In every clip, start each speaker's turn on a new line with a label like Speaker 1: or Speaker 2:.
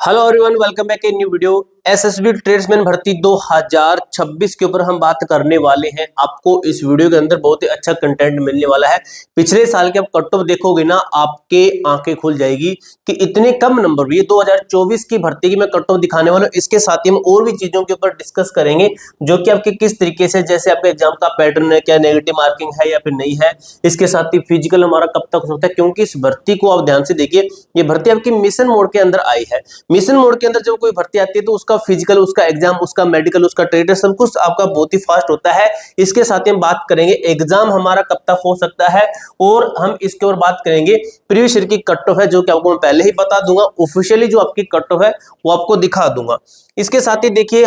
Speaker 1: Hello everyone, welcome back a new video. SSB tradesman भर्ती 2026 के ऊपर हम बात करने वाले हैं। आपको इस वीडियो के अंदर बहुत ही अच्छा कंटेंट मिलने वाला है। पिछले साल के आप कट ऑफ देखोगे ना, आपके आंखें खुल जाएगी कि इतने कम नंबर, ये 2024 की भर्ती की मैं कट ऑफ दिखाने वाला हूँ। इसके साथ ही हम और भी चीजों के ऊपर डिस्कस करेंगे जो कि आपके किस तरीके से, जैसे आपके एग्जाम का पैटर्न है, क्या नेगेटिव मार्किंग है या फिर नहीं है। इसके साथ ही फिजिकल हमारा कब तक हो सकता है, क्योंकि इस भर्ती को आप ध्यान से देखिए, ये भर्ती आपकी मिशन मोड के अंदर आई है। मिशन मोड के अंदर जब कोई भर्ती आती है तो उसका फिजिकल, उसका एग्जाम, उसका मेडिकल, उसका ट्रेड, सब कुछ आपका बहुत ही फास्ट होता है। इसके साथ ही हम बात करेंगे एग्जाम हमारा कब तक हो सकता है, और हम इसके ऊपर बात करेंगे प्रीवियस ईयर की कट ऑफ है जो कि आपको मैं पहले ही बता दूंगा। ऑफिशियली जो आपकी कट ऑफ है वो आपको दिखा दूंगा। इसके साथ ही देखिए,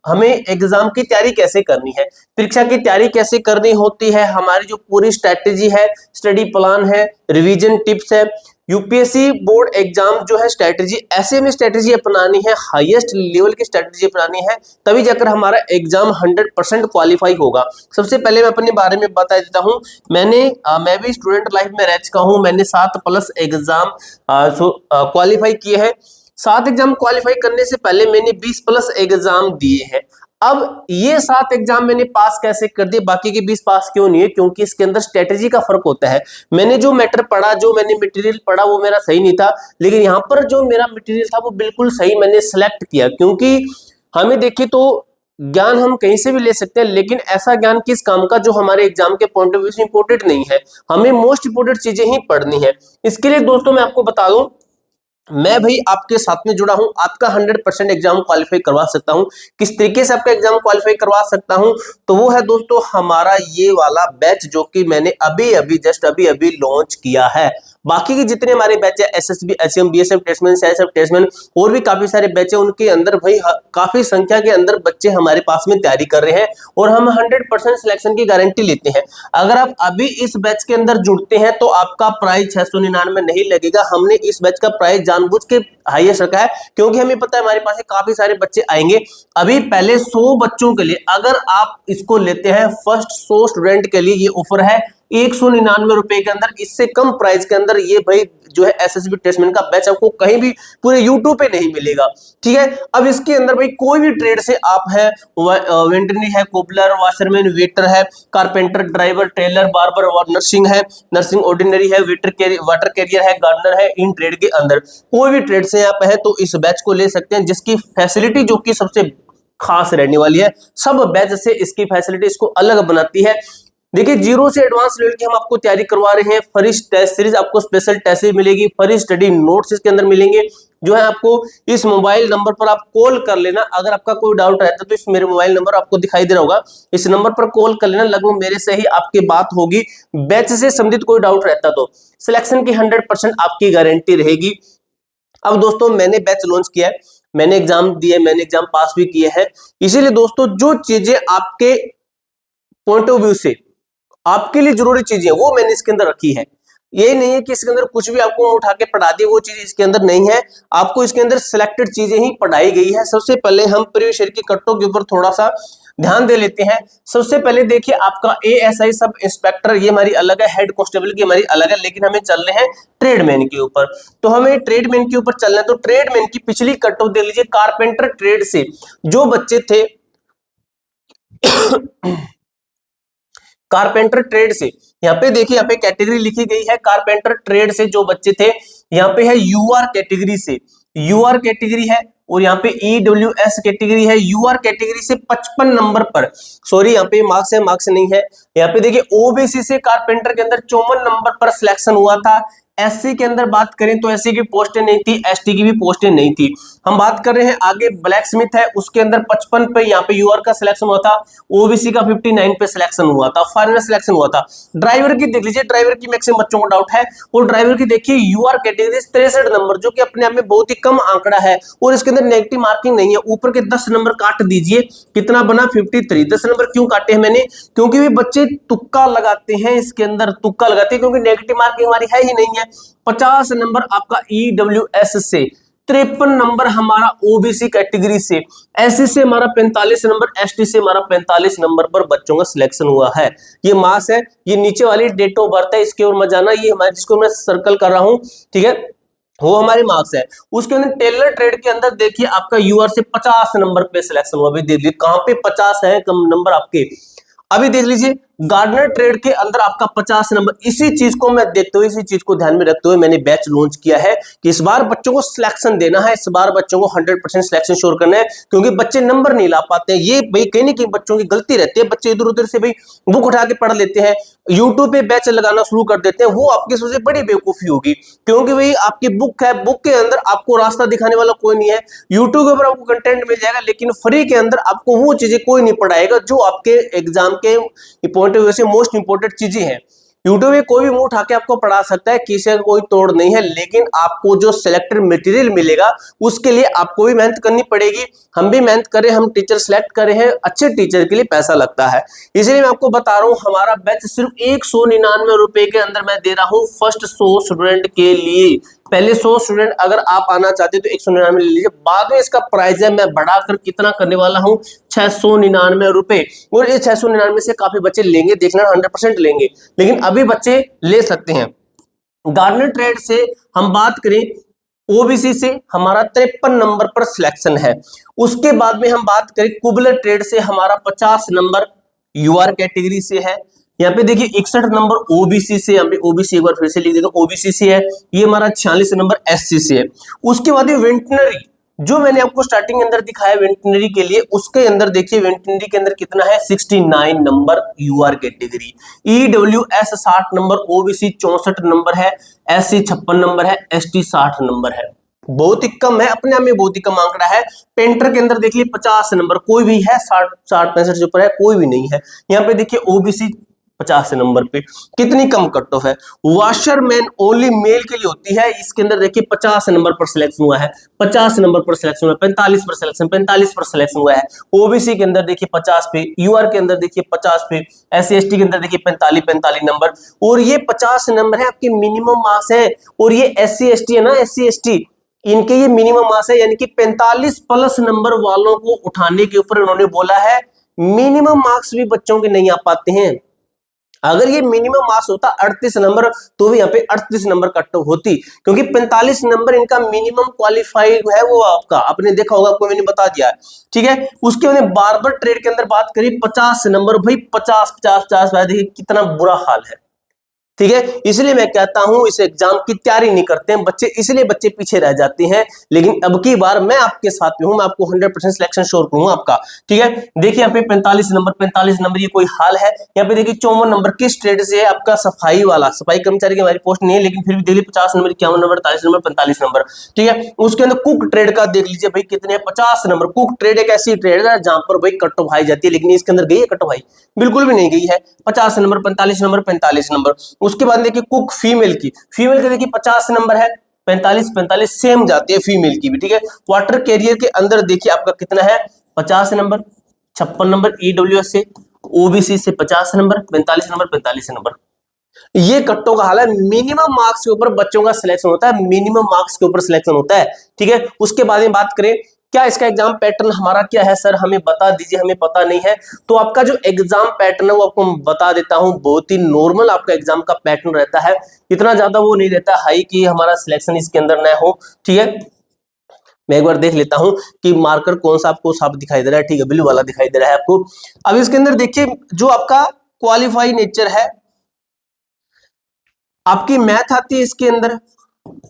Speaker 1: हमें एग्जाम की तैयारी कैसे करनी है, परीक्षा की तैयारी कैसे करनी होती है, हमारी जो पूरी स्ट्रेटेजी है, स्टडी प्लान है, रिवीजन टिप्स है, यूपीएससी बोर्ड एग्जाम जो है स्ट्रेटेजी, ऐसे में स्ट्रेटेजी अपनानी है, हाईएस्ट लेवल की स्ट्रेटेजी अपनानी है, तभी जाकर हमारा एग्जाम 100% क्वालिफाई होगा। सबसे पहले मैं अपने बारे में बता देता हूं। मैं भी स्टूडेंट लाइफ में रह चुका हूं। मैंने 7+ एग्जाम क्वालिफाई किए हैं। 7 एग्जाम क्वालिफाई करने से पहले मैंने 20+ एग्जाम दिए हैं। अब ये 7 एग्जाम मैंने पास कैसे कर दिए, बाकी के 20 पास क्यों नहीं है? क्योंकि इसके अंदर स्ट्रेटेजी का फर्क होता है। मैंने जो मैटर पढ़ा, जो मैंने मटेरियल पढ़ा, वो मेरा सही नहीं था, लेकिन यहाँ पर जो मेरा मटेरियल था वो बिल्कुल सही मैंने सिलेक्ट किया। क्योंकि हमें देखिए तो ज्ञान हम कहीं से भी ले सकते हैं, लेकिन ऐसा ज्ञान किस काम का जो हमारे एग्जाम के पॉइंट ऑफ व्यू से इंपोर्टेंट नहीं है। हमें मोस्ट इंपोर्टेंट चीजें ही पढ़नी है। इसके लिए दोस्तों मैं आपको बता दूं, मैं भाई आपके साथ में जुड़ा हूं, आपका 100% एग्जाम क्वालिफाई करवा सकता हूं। किस तरीके से आपका एग्जाम क्वालिफाई करवा सकता हूं, तो वो है दोस्तों हमारा ये वाला बैच जो कि मैंने अभी अभी लॉन्च किया है। बाकी के जितने हमारे बैच है, एसएसबी, एचएम, बीएसएफ टेस्टमैन, सीआईएसएफ टेस्टमैन, और भी काफी सारे बैच है, उनके अंदर भाई काफी संख्या के अंदर बच्चे हमारे पास में तैयारी कर रहे हैं, और हम 100% सिलेक्शन की गारंटी लेते हैं। अगर आप अभी इस बैच के अंदर जुड़ते हैं तो आपका प्राइस 699 नहीं लगेगा। हमने इस बैच का प्राइस जानबूझ के हाईएस्ट रखा है, क्योंकि हमें पता है हमारे पास काफी सारे बच्चे आएंगे। अभी पहले 100 बच्चों के लिए अगर आप इसको लेते हैं, फर्स्ट 100 स्टूडेंट के लिए ये ऑफर है 199 रुपए के अंदर। इससे कम प्राइस के अंदर ये भाई जो है एसएसबी टेस्टमैन का बैच आपको कहीं भी पूरे यूट्यूब पे नहीं मिलेगा। ठीक है, अब इसके अंदर भाई कोई भी ट्रेड से आप है, वेटरनरी है, कोबलर, वाशरमैन, वेटर है, कारपेंटर, ड्राइवर, टेलर, बार्बर और नर्सिंग है, नर्सिंग ऑर्डिनरी है, वाटर कैरियर है, गार्डनर है, इन ट्रेड के अंदर कोई भी ट्रेड से आप है तो इस बैच को ले सकते हैं, जिसकी फैसिलिटी जो कि सबसे खास रहने वाली है। सब बैच से इसकी फैसिलिटी इसको अलग बनाती है। देखिए, जीरो से एडवांस लेवल की हम आपको तैयारी करवा रहे हैं। फर्स्ट टेस्ट सीरीज आपको स्पेशल टेस्ट सीरीज मिलेगी, फर्स्ट स्टडी नोट्स इसके अंदर मिलेंगे, जो है आपको इस मोबाइल नंबर पर आप कॉल कर लेना। अगर आपका कोई डाउट रहता है तो इस मेरे मोबाइल नंबर आपको दिखाई दे रहा होगा, इस नंबर पर कॉल कर लेना, लगभग मेरे से ही आपकी बात होगी। बैच से संबंधित कोई डाउट रहता तो सिलेक्शन की 100% आपकी गारंटी रहेगी। अब दोस्तों मैंने बैच लॉन्च किया है, मैंने एग्जाम दिए, मैंने एग्जाम पास भी किए हैं। इसीलिए दोस्तों जो चीजें आपके पॉइंट ऑफ व्यू से आपके लिए जरूरी चीजें वो मैंने इसके अंदर रखी है। ये नहीं है कि इसके अंदर कुछ भी आपको उठा के पढ़ा दिए, वो चीज इसके अंदर नहीं है। आपको इसके अंदर सिलेक्टेड चीजें ही पढ़ाई गई है। सबसे पहले हम प्रीवियस ईयर की कट्टों के ऊपर थोड़ा सा ध्यान दे लेते हैं। सबसे पहले देखिए, आपका एएसआई सब इंस्पेक्टर ये हमारी अलग है, हेड कांस्टेबल की हमारी अलग है, लेकिन हमें चल रहे हैं ट्रेडमैन के ऊपर। तो हमें ट्रेडमैन के ऊपर चलना है, तो ट्रेडमैन की पिछली कट्टो देख लीजिए। कारपेंटर ट्रेड से जो बच्चे थे कारपेंटर ट्रेड से, यहाँ पे देखिए, यहाँ पे कैटेगरी लिखी गई है। कारपेंटर ट्रेड से जो बच्चे थे, यहाँ पे है यूआर कैटेगरी से, यूआर कैटेगरी है, और यहाँ पे ईडब्ल्यूएस कैटेगरी है। यूआर कैटेगरी से 55 नंबर पर, सॉरी यहाँ पे मार्क्स है, मार्क्स नहीं है। यहाँ पे देखिए, ओबीसी से कारपेंटर के अंदर 54 नंबर पर सिलेक्शन हुआ था। एससी के अंदर बात करें तो एससी की पोस्टें नहीं थी, एसटी की भी पोस्टें नहीं थी। हम बात कर रहे हैं आगे ब्लैक स्मिथ है, उसके अंदर 55 पे यहाँ पे यूआर का सिलेक्शन हुआ था। ओबीसी का 59 पे सिलेक्शन हुआ था, फाइनल सिलेक्शन हुआ था। ड्राइवर की देख लीजिए, ड्राइवर की मैक्सिमम बच्चों को डाउट है, और ड्राइवर की देखिए यूआर कैटेगरी 63 नंबर, जो कि अपने आप में बहुत ही कम आंकड़ा है, और इसके अंदर नेगेटिव मार्किंग नहीं है। ऊपर के 10 नंबर काट दीजिए, कितना बना 53। 10 नंबर क्यों काटे हैं मैंने? क्योंकि भी बच्चे तुक्का लगाते हैं, इसके अंदर तुक्का लगाते हैं, क्योंकि नेगेटिव मार्किंग हमारी है ही नहीं है। 50 नंबर आपका ईडब्ल्यूएस से, 53 नंबर हमारा ओबीसी कैटेगरी से, एससी से हमारा 45 नंबर, एसटी से हमारा 45 नंबर पर बच्चों का सिलेक्शन हुआ है। ये मास है, ये नीचे वाली डेट ऑफ बर्थ है, इसके ओर मत जाना, ये हमारे जिसको मैं सर्कल कर रहा हूं, ठीक है। वो हमारे मार्क्स है। उसके अंदर टेलर ट्रेड के अंदर देखिए आपका यूआर से 50 नंबर पे सिलेक्शन हुआ। अभी देख लीजिए कहां पे 50 है कम नंबर आपके। अभी देख लीजिए गार्डनर ट्रेड के अंदर आपका 50 नंबर। इसी चीज को मैं देखते हुए, इसी चीज को ध्यान में रखते हुए मैंने बैच लॉन्च किया है कि इस बार बच्चों को सिलेक्शन देना है, इस बार बच्चों को 100% सिलेक्शन श्योर करना है, क्योंकि बच्चे नंबर नहीं ला पाते हैं। ये भाई कहीं ना कहीं बच्चों की गलती रहती है, बच्चे इधर उधर से भाई बुक उठा के पढ़ लेते हैं, यूट्यूब पे बैच लगाना शुरू कर देते हैं। वो आपकी सबसे बड़ी बेवकूफी होगी, क्योंकि भाई आपकी बुक है, बुक के अंदर आपको रास्ता दिखाने वाला कोई नहीं है। यूट्यूब के ऊपर आपको कंटेंट मिल जाएगा, लेकिन फ्री के अंदर आपको वो चीजें कोई नहीं पढ़ाएगा जो आपके एग्जाम के पॉइंट ऑफ व्यू से मोस्ट इंपोर्टेंट चीजें हैं। यूट्यूब में कोई भी मुंह उठा के आपको पढ़ा सकता है, किसी का कोई तोड़ नहीं है, लेकिन आपको जो सिलेक्टेड मटेरियल मिलेगा उसके लिए आपको भी मेहनत करनी पड़ेगी। हम भी मेहनत करें, हम टीचर सेलेक्ट करे हैं, अच्छे टीचर के लिए पैसा लगता है। इसलिए मैं आपको बता रहा हूं हमारा बैच सिर्फ 199 रुपए के अंदर मैं दे रहा हूं फर्स्ट 100 स्टूडेंट के लिए। पहले 100 स्टूडेंट अगर आप आना चाहते तो 199 ले लीजिए, बाद में इसका प्राइस है मैं बढ़ाकर कितना करने वाला हूं 699 रुपए। और इस 699 से काफी बच्चे लेंगे, देखना 100% लेंगे, लेकिन अभी बच्चे ले सकते हैं। गार्डनर ट्रेड से हम बात करें, ओबीसी से हमारा 53 नंबर पर सिलेक्शन है। उसके बाद में हम बात करें कुबलर ट्रेड से हमारा 50 नंबर यूआर कैटेगरी से है। यहाँ पे देखिए 61 नंबर ओबीसी से, यहाँ पे ओबीसी एक बार फिर से लिख देता हूं, ओबीसी से है। ये हमारा 46 नंबर एससी से है। उसके बाद ये वेटनरी जो मैंने आपको स्टार्टिंग के अंदर दिखाया वेटनरी के लिए, उसके अंदर देखिए वेटनरी के अंदर कितना है 69 number UR category. EWS 60 number, OBC 64 number है, एससी 56 नंबर है, एसटी 60 नंबर है। बहुत ही कम है, अपने आप में बहुत ही कम आंकड़ा है। पेंटर के अंदर देखिए 50 नंबर, कोई भी है 60-65 से ऊपर है, कोई भी नहीं है। यहाँ पे देखिए ओबीसी 50 नंबर पे, कितनी कम कट ऑफ है। वॉशरमैन ओनली मेल के लिए होती है, इसके अंदर देखिए 50 नंबर पर सिलेक्शन हुआ है, 50 नंबर पर सिलेक्शन हुआ है, 45 पर सिलेक्शन, 45 पर सिलेक्शन हुआ है। ओबीसी के अंदर देखिए 50 पे, यूआर के अंदर देखिए 50 पे, एससी एसटी के अंदर देखिए 45 नंबर। और ये 50 नंबर है आपके मिनिमम मार्क्स है। और ये एससी एसटी है ना, एससी एसटी इनके ये मिनिमम मार्क्स है, यानी कि 45 प्लस नंबर वालों को उठाने के ऊपर उन्होंने बोला है। मिनिमम मार्क्स भी बच्चों के नहीं आ पाते हैं। अगर ये मिनिमम मार्क्स होता 38 नंबर तो भी यहाँ पे 38 नंबर कट ऑफ होती, क्योंकि 45 नंबर इनका मिनिमम क्वालिफाइड है। वो आपका आपने देखा होगा, आपको मैंने बता दिया है, ठीक है। उसके बाद बार्बर ट्रेड के अंदर बात करी 50 नंबर, भाई 50 देखिए कितना बुरा हाल है, ठीक है। इसलिए मैं कहता हूं इस एग्जाम की तैयारी नहीं करते हैं बच्चे, इसलिए बच्चे पीछे रह जाते हैं। लेकिन अब की बार मैं आपके साथ में हूं, मैं आपको 100% सिलेक्शन श्योर करूंगा आपका, ठीक है। देखिए यहाँ पे 45 नंबर ये कोई हाल है। यहाँ पे देखिए 54 नंबर किस ट्रेड से है आपका, सफाई वाला, सफाई कर्मचारी की हमारी पोस्ट नहीं है, लेकिन फिर भी देखिए 50 नंबर, 51 नंबर, 43 नंबर, 45 नंबर, ठीक है। उसके अंदर कुक ट्रेड का देख लीजिए भाई कितने 50 नंबर। कुक ट्रेड एक ऐसी ट्रेड है जहां पर भाई कट ऑफ हाई जाती है, लेकिन इसके अंदर गई है कट ऑफ हाई, बिल्कुल भी नहीं गई है। 50 नंबर, 45 नंबर, 45 नंबर। उसके बाद देखिए कुक फीमेल की, फीमेल के देखिए 50 नंबर है, 45 सेम जाती है फीमेल की भी, ठीक है। वाटर कैरियर के अंदर देखिए आपका कितना है 50 नंबर, 56 नंबर ईडब्ल्यूएस से, ओबीसी से 50 नंबर, 45 नंबर। ये कट्टों का हाल है। मिनिमम मार्क्स के ऊपर बच्चों का सिलेक्शन होता है, मिनिमम मार्क्स के ऊपर सिलेक्शन होता है, ठीक है। उसके बाद में बात करें क्या इसका एग्जाम पैटर्न हमारा क्या है, सर हमें बता दीजिए, हमें पता नहीं है। तो आपका जो एग्जाम पैटर्न है वो आपको बता देता हूं, बहुत ही नॉर्मल आपका एग्जाम का पैटर्न रहता है, इतना ज्यादा वो नहीं रहता हाई कि हमारा सिलेक्शन इसके अंदर न हो, ठीक है। मैं एक बार देख लेता हूं कि मार्कर कौन सा आपको साफ दिखाई दे रहा है, ठीक है, ब्लू वाला दिखाई दे रहा है आपको। अब इसके अंदर देखिए जो आपका क्वालिफाई नेचर है, आपकी मैथ आती है, इसके अंदर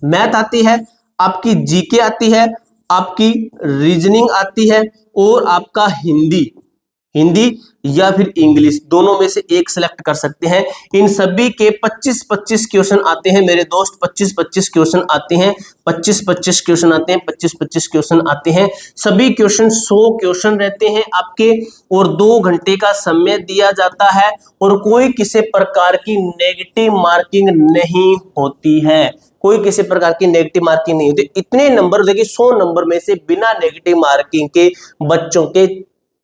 Speaker 1: मैथ आती है, आपकी जीके आती है, आपकी रीजनिंग आती है, और आपका हिंदी या फिर इंग्लिश, दोनों में से एक सिलेक्ट कर सकते हैं। इन सभी के 25-25 क्वेश्चन आते हैं मेरे दोस्त, 25-25 क्वेश्चन आते हैं, 25-25 क्वेश्चन आते हैं, 25-25 क्वेश्चन आते हैं। सभी क्वेश्चन 100 क्वेश्चन रहते हैं आपके, और 2 घंटे का समय दिया जाता है, और कोई किसी प्रकार की नेगेटिव मार्किंग नहीं होती है, कोई किसी प्रकार की नेगेटिव मार्किंग नहीं होती। इतने नंबर देखिए 100 नंबर में से बिना नेगेटिव मार्किंग के बच्चों के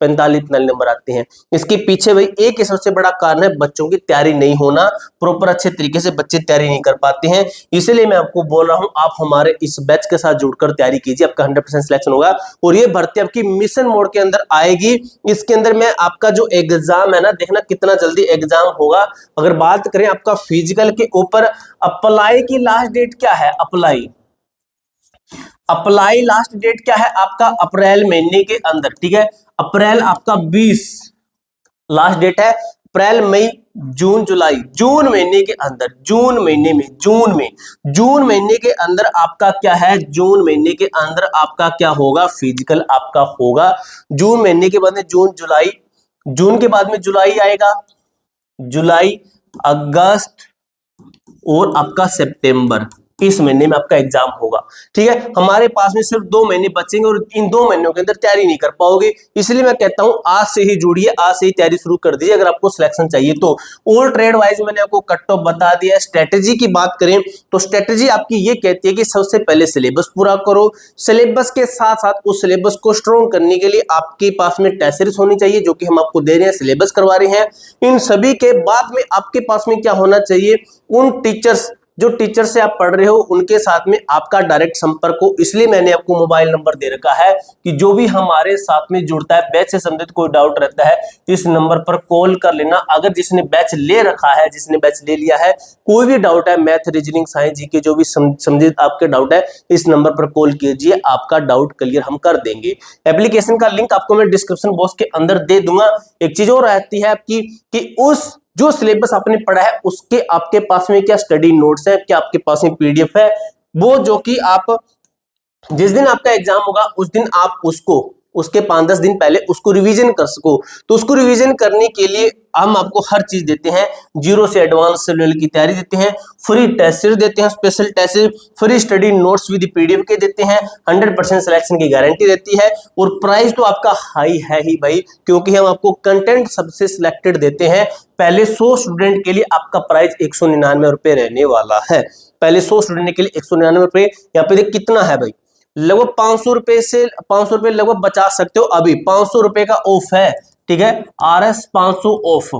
Speaker 1: 45 नंबर आते हैं। इसके पीछे भाई एक ही सबसे बड़ा कारण है बच्चों की तैयारी नहीं होना, प्रॉपर अच्छे तरीके से बच्चे तैयारी नहीं कर पाते हैं। इसलिए मैं आपको बोल रहा हूं आप हमारे इस बैच के साथ जुड़कर तैयारी कीजिए, आपका 100% सिलेक्शन होगा। और ये भर्ती आपकी मिशन मोड के अंदर आएगी। इसके अंदर में आपका जो एग्जाम है ना, देखना कितना जल्दी एग्जाम होगा। अगर बात करें आपका फिजिकल के ऊपर, अप्लाई की लास्ट डेट क्या है, अप्लाई अप्लाई लास्ट डेट क्या है आपका, अप्रैल महीने के अंदर, ठीक है। अप्रैल आपका 20 लास्ट डेट है। अप्रैल मई जून जुलाई, जून महीने के अंदर, जून महीने में, जून महीने के अंदर आपका क्या है, जून महीने के अंदर आपका क्या होगा, फिजिकल आपका होगा। जून महीने के बाद में जून जुलाई, जून के बाद में जुलाई आएगा, जुलाई अगस्त और आपका सितंबर, इस महीने में आपका एग्जाम होगा, ठीक है। हमारे पास में सिर्फ 2 महीने बचेंगे और इन 2 महीनों के अंदर तैयारी नहीं कर पाओगे, इसलिए मैं कहता हूं आज से ही जुड़िए, आज से ही तैयारी शुरू कर दीजिए अगर आपको सिलेक्शन चाहिए तो। ऑल ट्रेड वाइज मैंने आपको कट ऑफ बता दिया है। स्ट्रेटेजी की बात करें तो स्ट्रेटेजी आपकी ये कहती है कि सबसे पहले सिलेबस पूरा करो, सिलेबस के साथ साथ उस सिलेबस को स्ट्रॉन्ग करने के लिए आपके पास में टेस्ट सीरीज होनी चाहिए, जो कि हम आपको दे रहे हैं, सिलेबस करवा रहे हैं। इन सभी के बाद में आपके पास में क्या होना चाहिए, उन टीचर्स, जो टीचर से आप पढ़ रहे हो उनके साथ में आपका डायरेक्ट संपर्क हो। इसलिए मैंने आपको मोबाइल नंबर दे रखा है कि जो भी हमारे साथ में जुड़ता है, बैच से संबंधित कोई डाउट रहता है, इस नंबर पर कॉल कर लेना। अगर जिसने बैच ले रखा है, जिसने बैच ले लिया है, कोई भी डाउट है, मैथ, रीजनिंग, साइंस, जीके, जो भी संबंधित आपके डाउट है, इस नंबर पर कॉल कीजिए, आपका डाउट क्लियर हम कर देंगे। एप्लीकेशन का लिंक आपको मैं डिस्क्रिप्शन बॉक्स के अंदर दे दूंगा। एक चीज और रहती है आपकी कि उस जो सिलेबस आपने पढ़ा है उसके आपके पास में क्या स्टडी नोट्स है, क्या आपके पास में पीडीएफ है, वो जो कि आप जिस दिन आपका एग्जाम होगा उस दिन आप उसको, उसके 5-10 दिन पहले उसको रिवीजन कर सको। तो उसको रिवीजन करने के लिए हम आपको हर चीज देते हैं, जीरो से एडवांस लेवल की तैयारी देते हैं, फ्री टेस्ट सीरीज देते हैं, special test series, free study notes with PDF के देते हैं, 100% सिलेक्शन की गारंटी देती है। और प्राइस तो आपका हाई है ही भाई, क्योंकि हम आपको कंटेंट सबसे सिलेक्टेड देते हैं। पहले 100 स्टूडेंट के लिए आपका प्राइस 199 रुपए रहने वाला है। पहले 100 स्टूडेंट के लिए 199 रुपए। यहाँ पे देख कितना है भाई, लगभग 500 रुपए से 500 रुपए लगभग बचा सकते हो। अभी 500 रुपए का ऑफ है, ठीक है, RS 500 ऑफ,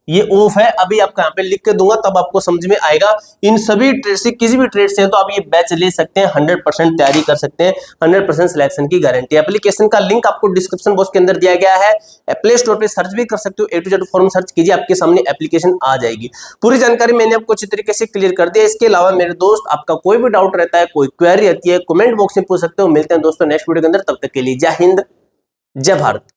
Speaker 1: ये ऑफ है। अभी आपको यहाँ पे लिख के दूंगा तब आपको समझ में आएगा। इन सभी ट्रेड से, किसी भी ट्रेड से है तो आप ये बैच ले सकते हैं, 100% तैयारी कर सकते हैं, 100% सिलेक्शन की गारंटी। एप्लीकेशन का लिंक आपको डिस्क्रिप्शन बॉक्स के अंदर दिया गया है। प्ले स्टोर पे सर्च भी कर सकते हो, A to Z form search कीजिए, आपके सामने एप्लीकेशन आ जाएगी। पूरी जानकारी मैंने आपको अच्छी तरीके से क्लियर कर दिया। इसके अलावा मेरे दोस्त, आपका कोई भी डाउट रहता है, कोई क्वेरी रहती है, कमेंट बॉक्स में पूछ सकते हो। मिलते हैं दोस्तों नेक्स्ट वीडियो के अंदर, तब तक के लिए जय हिंद, जय भारत।